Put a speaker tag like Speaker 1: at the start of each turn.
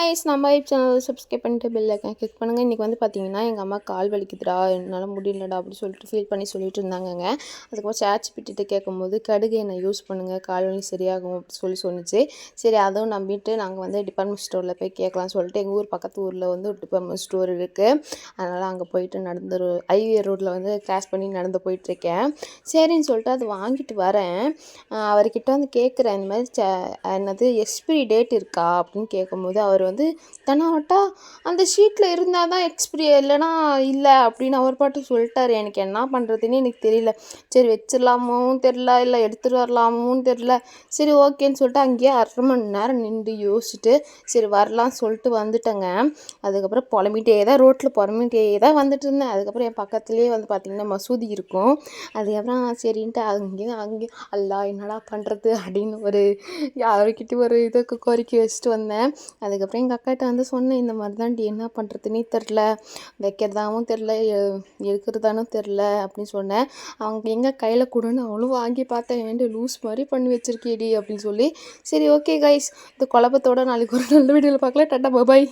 Speaker 1: Guys நம்ம channel subscribe பண்ணிட்டு bell icon click பண்ணுங்கள். இன்றைக்கி வந்து பார்த்தீங்கன்னா எங்கள் அம்மா கால் வலிக்குதுடா, என்னால் முடியலடா அப்படின்னு சொல்லிட்டு ஃபீல் பண்ணி சொல்லிட்டு இருந்தாங்கங்க. அதுக்கப்புறம் ChatGPT கேட்கும்போது கடுகு எண்ணெய் யூஸ் பண்ணுங்கள், கால் வலி சரியாகும் அப்படின்னு சொன்னிச்சு. சரி அதுவும் நம்பிட்டு நாங்கள் வந்து டிபார்ட்மெண்ட் ஸ்டோரில் போய் கேட்கலாம்னு சொல்லிட்டு எங்கள் ஊர் பக்கத்து ஊரில் வந்து ஒரு டிபார்ட்மெண்ட் ஸ்டோர் இருக்குது. அதனால் அங்கே போயிட்டு நடந்து ஹைவே ரோட்டில் வந்து கிராஸ் பண்ணி நடந்து போயிட்டுருக்கேன். சரின்னு சொல்லிட்டு அது வாங்கிட்டு வரேன். அவர்கிட்ட வந்து கேட்குறேன், இந்த மாதிரி என்னது எக்ஸ்பிரி டேட் இருக்கா அப்படின்னு கேட்கும்போது அவர் வந்து தன்னாவட்டா அந்த ஷீட்டில் இருந்தால் தான் எக்ஸ்பிரி, இல்லைனா இல்லை அப்படின்னு அவர் பாட்டு சொல்லிட்டார். எனக்கு என்ன பண்ணுறதுன்னு எனக்கு தெரியல. சரி வச்சிடலாமோவும் தெரில, இல்லை எடுத்துகிட்டு வரலாமோன்னு தெரில. சரி ஓகேன்னு சொல்லிட்டு அங்கேயே 1/2 மணி நேரம் நின்று யோசிச்சுட்டு சரி வரலான்னு சொல்லிட்டு வந்துட்டேங்க. அதுக்கப்புறம் ரோட்டில் புலம்பிகிட்டே தான் வந்துட்டு இருந்தேன். அதுக்கப்புறம் என் பக்கத்துலேயே வந்து பார்த்திங்கன்னா மசூதி இருக்கும். அதுக்கப்புறம் சரின்ட்டு அங்கேயும் அல்லா என்னடா பண்ணுறது அப்படின்னு யாருக்கிட்ட ஒரு இதுக்கு கோரிக்கை வச்சுட்டு வந்தேன். அதுக்கப்புறம் எங்கள் அக்காட்ட வந்து சொன்னேன், இந்த மாதிரி தான்டி என்ன பண்ணுறதுனே தெரில, வைக்கிறதாவும் தெரில, எடுக்கிறதானும் தெரில அப்படின்னு சொன்னேன். அவங்க எங்கே கையில் கொடுன்னு அவளும் வாங்கி பார்த்தேன், ஏன்டி லூஸ் மாதிரி பண்ணி வச்சுருக்கேடி அப்படின்னு சொல்லி. சரி ஓகே கைஸ், இந்த குழப்பத்தோட நாளைக்கு ஒரு நல்ல வீடியோவில் பார்க்கலாம். டாட்டா பாய்.